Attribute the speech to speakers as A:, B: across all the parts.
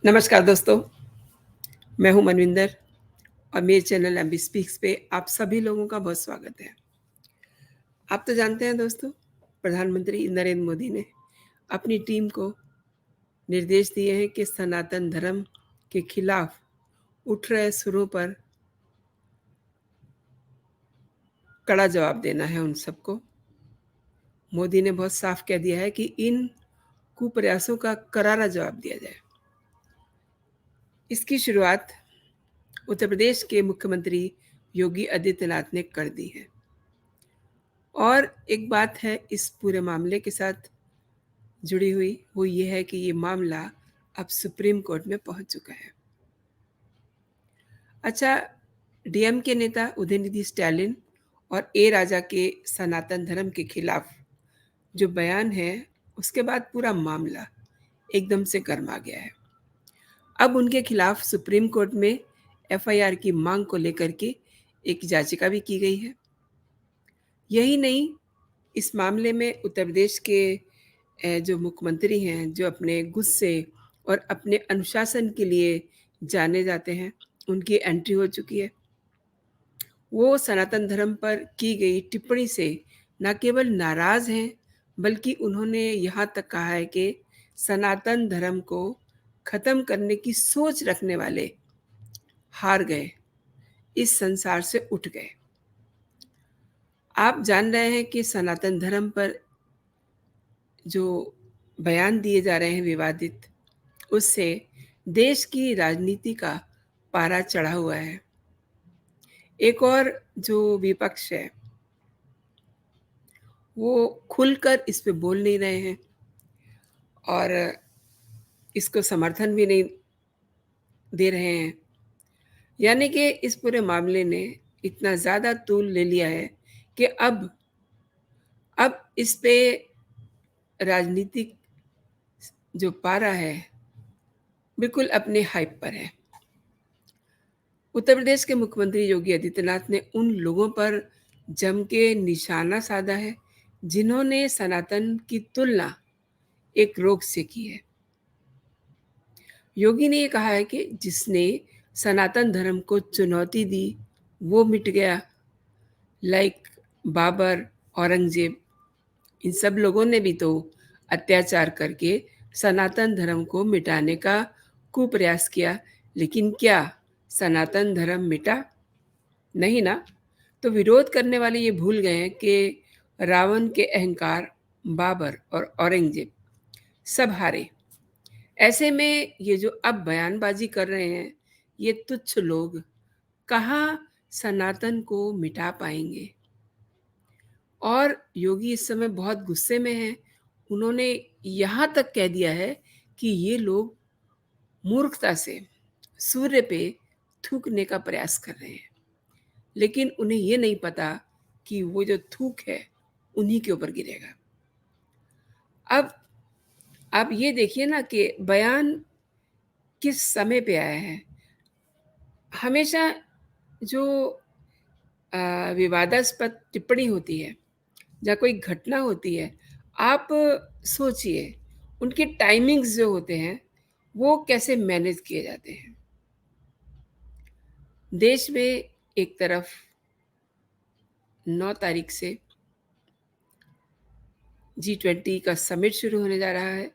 A: नमस्कार दोस्तों, मैं हूँ मनविंदर और मेरे चैनल एमबी स्पीक्स पे आप सभी लोगों का बहुत स्वागत है। आप तो जानते हैं दोस्तों, प्रधानमंत्री नरेंद्र मोदी ने अपनी टीम को निर्देश दिए हैं कि सनातन धर्म के खिलाफ उठ रहे सुरों पर कड़ा जवाब देना है उन सबको। मोदी ने बहुत साफ कह दिया है कि इन कुप्रयासों का करारा जवाब दिया जाए। इसकी शुरुआत उत्तर प्रदेश के मुख्यमंत्री योगी आदित्यनाथ ने कर दी है। और एक बात है इस पूरे मामले के साथ जुड़ी हुई, वो ये है कि ये मामला अब सुप्रीम कोर्ट में पहुंच चुका है। अच्छा, डीएम के नेता उदयनिधि स्टैलिन और ए राजा के सनातन धर्म के खिलाफ जो बयान है, उसके बाद पूरा मामला एकदम से गर्मा गया है। अब उनके खिलाफ सुप्रीम कोर्ट में एफआईआर की मांग को लेकर के एक याचिका भी की गई है। यही नहीं, इस मामले में उत्तर प्रदेश के जो मुख्यमंत्री हैं, जो अपने गुस्से और अपने अनुशासन के लिए जाने जाते हैं, उनकी एंट्री हो चुकी है। वो सनातन धर्म पर की गई टिप्पणी से न केवल नाराज़ हैं, बल्कि उन्होंने यहाँ तक कहा है कि सनातन धर्म को ख़त्म करने की सोच रखने वाले हार गए, इस संसार से उठ गए। आप जान रहे हैं कि सनातन धर्म पर जो बयान दिए जा रहे हैं विवादित, उससे देश की राजनीति का पारा चढ़ा हुआ है। एक और जो विपक्ष है, वो खुलकर इस पे बोल नहीं रहे हैं और इसको समर्थन भी नहीं दे रहे हैं। यानी कि इस पूरे मामले ने इतना ज़्यादा तूल ले लिया है कि अब इस पे राजनीतिक जो पारा है, बिल्कुल अपने हाइप पर है। उत्तर प्रदेश के मुख्यमंत्री योगी आदित्यनाथ ने उन लोगों पर जम के निशाना साधा है, जिन्होंने सनातन की तुलना एक रोग से की है। योगी ने ये कहा है कि जिसने सनातन धर्म को चुनौती दी, वो मिट गया। लाइक बाबर, औरंगजेब, इन सब लोगों ने भी तो अत्याचार करके सनातन धर्म को मिटाने का कुप्रयास किया, लेकिन क्या सनातन धर्म मिटा? नहीं ना। तो विरोध करने वाले ये भूल गए हैं कि रावण के अहंकार, बाबर और औरंगजेब सब हारे। ऐसे में ये जो अब बयानबाजी कर रहे हैं, ये तुच्छ लोग कहाँ सनातन को मिटा पाएंगे। और योगी इस समय बहुत गुस्से में हैं। उन्होंने यहाँ तक कह दिया है कि ये लोग मूर्खता से सूर्य पे थूकने का प्रयास कर रहे हैं, लेकिन उन्हें ये नहीं पता कि वो जो थूक है उन्हीं के ऊपर गिरेगा। अब आप ये देखिए ना कि बयान किस समय पे आया है। हमेशा जो विवादास्पद टिप्पणी होती है, या कोई घटना होती है, आप सोचिए उनके टाइमिंग्स जो होते हैं, वो कैसे मैनेज किए जाते हैं। देश में एक तरफ 9 तारीख से G20 का समिट शुरू होने जा रहा है।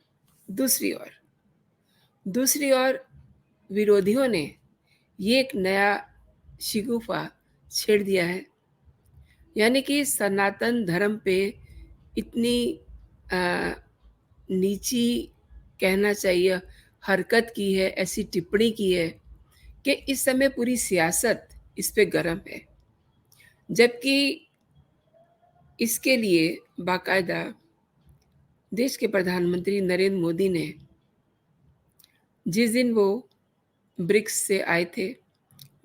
A: दूसरी ओर विरोधियों ने ये एक नया शिगुफा छेड़ दिया है, यानी कि सनातन धर्म पे इतनी अ, नीची, कहना चाहिए, हरकत की है, ऐसी टिप्पणी की है कि इस समय पूरी सियासत इस पे गरम है। जबकि इसके लिए बाकायदा देश के प्रधानमंत्री नरेंद्र मोदी ने जिस दिन वो ब्रिक्स से आए थे,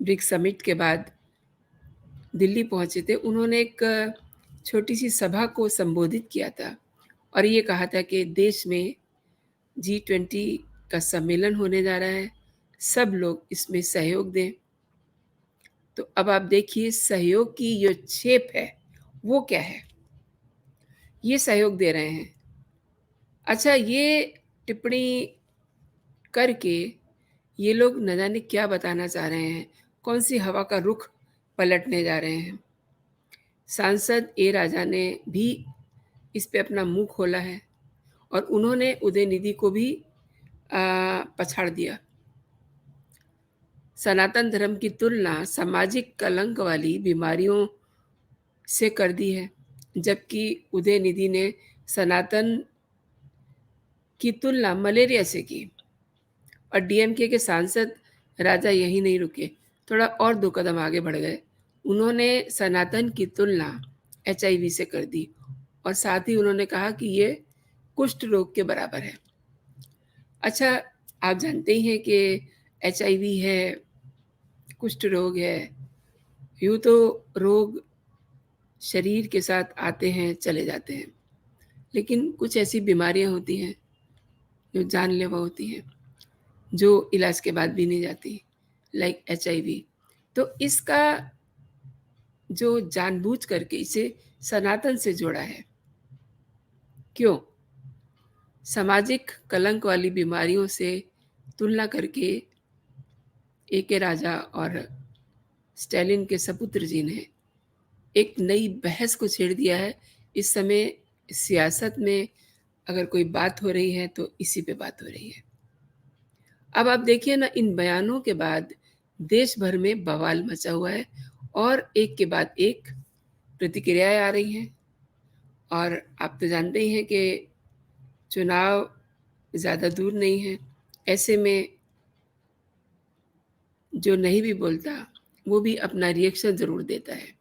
A: ब्रिक्स समिट के बाद दिल्ली पहुंचे थे, उन्होंने एक छोटी सी सभा को संबोधित किया था और ये कहा था कि देश में G20 का सम्मेलन होने जा रहा है, सब लोग इसमें सहयोग दें। तो अब आप देखिए सहयोग की जो छेप है वो क्या है। ये सहयोग दे रहे हैं। अच्छा, ये टिप्पणी करके ये लोग न जाने क्या बताना चाह रहे हैं, कौन सी हवा का रुख पलटने जा रहे हैं। सांसद ए राजा ने भी इस पे अपना मुंह खोला है और उन्होंने उदयनिधि को भी पछाड़ दिया। सनातन धर्म की तुलना सामाजिक कलंक वाली बीमारियों से कर दी है, जबकि उदयनिधि ने सनातन की तुलना मलेरिया से की। और डीएमके के सांसद राजा यही नहीं रुके, थोड़ा और 2 कदम आगे बढ़ गए। उन्होंने सनातन की तुलना एचआईवी से कर दी और साथ ही उन्होंने कहा कि ये कुष्ठ रोग के बराबर है। अच्छा, आप जानते ही हैं कि एचआईवी है, कुष्ठ रोग है, यूँ तो रोग शरीर के साथ आते हैं, चले जाते हैं, लेकिन कुछ ऐसी बीमारियाँ होती हैं जो जानलेवा होती हैं, जो इलाज के बाद भी नहीं जाती, लाइक एचआईवी। तो इसका जो जानबूझ करके इसे सनातन से जोड़ा है। क्यों? सामाजिक कलंक वाली बीमारियों से तुलना करके ए.के. राजा और स्टालिन के सपुत्र जी ने एक नई बहस को छेड़ दिया है। इस समय सियासत में अगर कोई बात हो रही है तो इसी पे बात हो रही है। अब आप देखिए ना, इन बयानों के बाद देश भर में बवाल मचा हुआ है और एक के बाद एक प्रतिक्रियाएं आ रही हैं। और आप तो जानते ही हैं कि चुनाव ज़्यादा दूर नहीं है। ऐसे में जो नहीं भी बोलता वो भी अपना रिएक्शन ज़रूर देता है।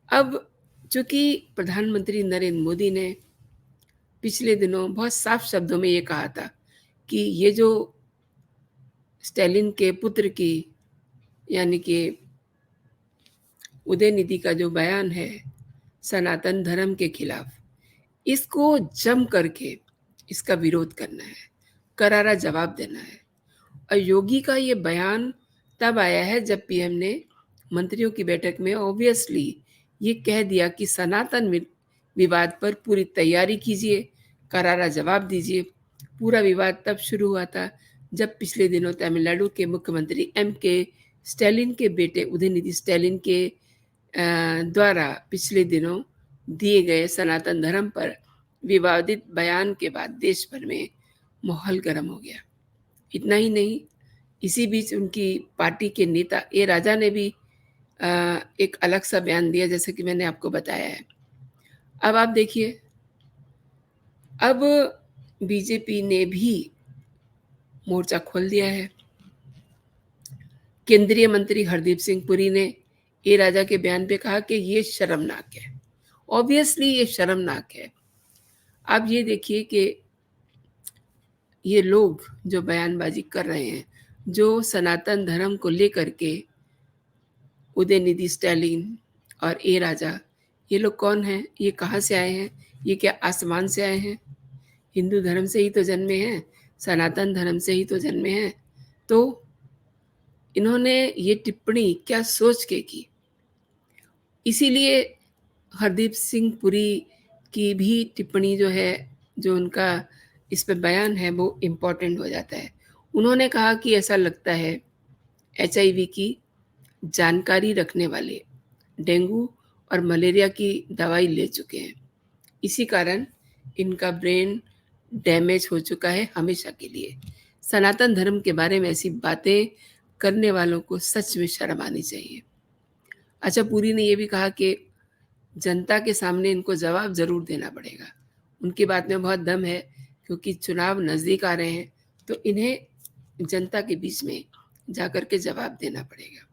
A: अब चूँकि प्रधानमंत्री नरेंद्र मोदी ने पिछले दिनों बहुत साफ शब्दों में ये कहा था कि ये जो स्टालिन के पुत्र की यानी कि उदयनिधि का जो बयान है सनातन धर्म के खिलाफ, इसको जम करके इसका विरोध करना है, करारा जवाब देना है। और योगी का ये बयान तब आया है जब पीएम ने मंत्रियों की बैठक में ऑब्वियसली ये कह दिया कि सनातन विवाद पर पूरी तैयारी कीजिए, करारा जवाब दीजिए। पूरा विवाद तब शुरू हुआ था जब पिछले दिनों तमिलनाडु के मुख्यमंत्री एम.के. स्टालिन के बेटे उदयनिधि स्टालिन के द्वारा पिछले दिनों दिए गए सनातन धर्म पर विवादित बयान के बाद देश भर में माहौल गर्म हो गया। इतना ही नहीं, इसी बीच उनकी पार्टी के नेता ए राजा ने भी एक अलग सा बयान दिया, जैसे कि मैंने आपको बताया है। अब आप देखिए, अब बीजेपी ने भी मोर्चा खोल दिया है। केंद्रीय मंत्री हरदीप सिंह पुरी ने ए राजा के बयान पे कहा कि ये शर्मनाक है। ऑब्वियसली ये शर्मनाक है। आप ये देखिए कि ये लोग जो बयानबाजी कर रहे हैं, जो सनातन धर्म को लेकर के उदयनिधि स्टालिन और ए राजा, ये लोग कौन हैं? ये कहाँ से आए हैं? ये क्या आसमान से आए हैं? हिंदू धर्म से ही तो जन्मे हैं, सनातन धर्म से ही तो जन्मे हैं। तो इन्होंने ये टिप्पणी क्या सोच के की? इसीलिए हरदीप सिंह पुरी की भी टिप्पणी जो है, जो उनका इस पे बयान है, वो इम्पोर्टेंट हो जाता है। उन्होंने कहा कि ऐसा लगता है एचआईवी की जानकारी रखने वाले डेंगू और मलेरिया की दवाई ले चुके हैं। इसी कारण इनका ब्रेन डैमेज हो चुका है हमेशा के लिए। सनातन धर्म के बारे में ऐसी बातें करने वालों को सच में शर्म आनी चाहिए। अच्छा, पुरी ने ये भी कहा कि जनता के सामने इनको जवाब ज़रूर देना पड़ेगा। उनकी बात में बहुत दम है, क्योंकि चुनाव नज़दीक आ रहे हैं, तो इन्हें जनता के बीच में जाकर के जवाब देना पड़ेगा।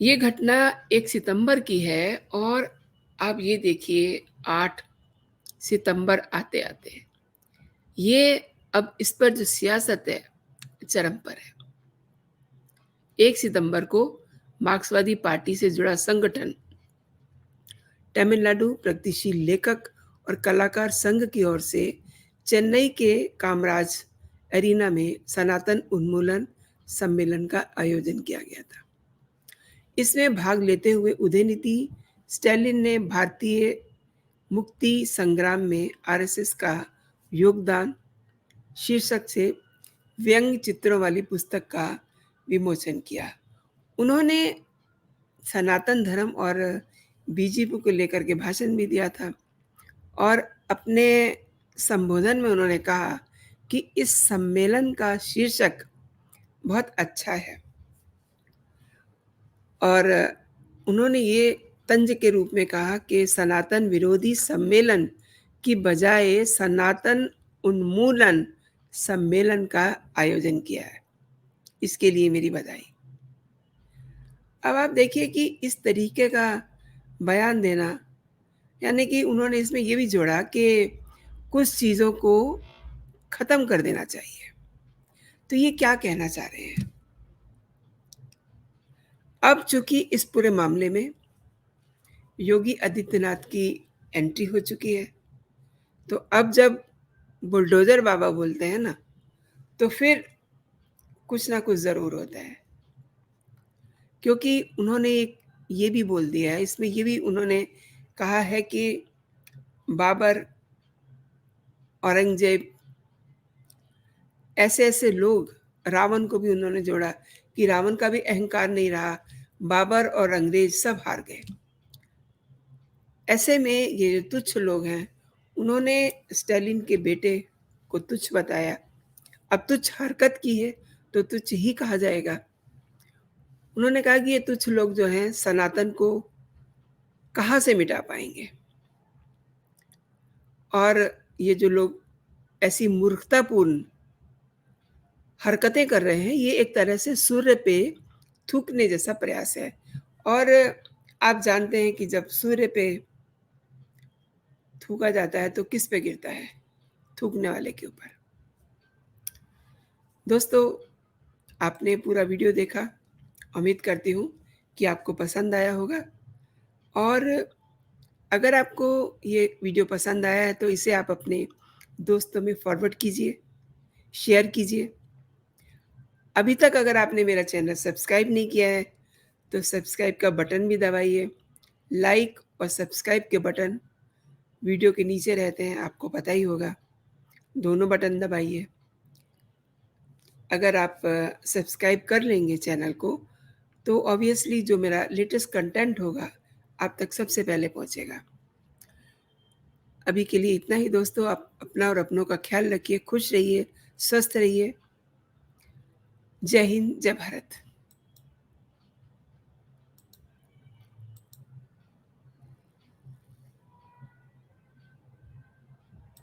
A: ये घटना 1 सितंबर की है और आप ये देखिए 8 सितंबर आते-आते ये अब इस पर जो सियासत है चरम पर है। 1 सितंबर को मार्क्सवादी पार्टी से जुड़ा संगठन तमिलनाडु प्रगतिशील लेखक और कलाकार संघ की ओर से चेन्नई के कामराज एरिना में सनातन उन्मूलन सम्मेलन का आयोजन किया गया था। इसमें भाग लेते हुए उदयनिधि स्टालिन ने भारतीय मुक्ति संग्राम में आरएसएस का योगदान शीर्षक से व्यंग्य चित्रों वाली पुस्तक का विमोचन किया। उन्होंने सनातन धर्म और बीजेपी को लेकर के भाषण भी दिया था और अपने संबोधन में उन्होंने कहा कि इस सम्मेलन का शीर्षक बहुत अच्छा है और उन्होंने ये तंज के रूप में कहा कि सनातन विरोधी सम्मेलन की बजाय सनातन उन्मूलन सम्मेलन का आयोजन किया है। इसके लिए मेरी बधाई। अब आप देखिए कि इस तरीके का बयान देना, यानी कि उन्होंने इसमें ये भी जोड़ा कि कुछ चीज़ों को ख़त्म कर देना चाहिए। तो ये क्या कहना चाह रहे हैं? अब चूँकि इस पूरे मामले में योगी आदित्यनाथ की एंट्री हो चुकी है, तो अब जब बुलडोज़र बाबा बोलते हैं ना, तो फिर कुछ ना कुछ ज़रूर होता है। क्योंकि उन्होंने एक ये भी बोल दिया है, इसमें ये भी उन्होंने कहा है कि बाबर, औरंगज़ेब, ऐसे-ऐसे लोग, रावण को भी उन्होंने जोड़ा कि रावण का भी अहंकार नहीं रहा, बाबर और अंग्रेज़ सब हार गए। ऐसे में ये जो तुच्छ लोग हैं, उन्होंने स्टालिन के बेटे को तुच्छ बताया। अब तुच्छ हरकत की है, तो तुच्छ ही कहा जाएगा। उन्होंने कहा कि ये तुच्छ लोग जो हैं, सनातन को कहाँ से मिटा पाएँगे? और ये जो लोग ऐसी मूर्खतापूर्ण हरकतें कर रहे हैं, ये एक तरह से सूर्य पे थूकने जैसा प्रयास है। और आप जानते हैं कि जब सूर्य पे थूका जाता है, तो किस पे गिरता है? थूकने वाले के ऊपर। दोस्तों, आपने पूरा वीडियो देखा। उम्मीद करती हूँ कि आपको पसंद आया होगा और अगर आपको ये वीडियो पसंद आया है, तो इसे आप अपने दोस्तों में फॉरवर्ड कीजिए, शेयर कीजिए। अभी तक अगर आपने मेरा चैनल सब्सक्राइब नहीं किया है, तो सब्सक्राइब का बटन भी दबाइए। लाइक और सब्सक्राइब के बटन वीडियो के नीचे रहते हैं, आपको पता ही होगा। दोनों बटन दबाइए। अगर आप सब्सक्राइब कर लेंगे चैनल को, तो ऑब्वियसली जो मेरा लेटेस्ट कंटेंट होगा, आप तक सबसे पहले पहुँचेगा। अभी के लिए इतना ही दोस्तों। आप अपना और अपनों का ख़्याल रखिए, खुश रहिए, स्वस्थ रहिए। जय हिंद, जय भारत।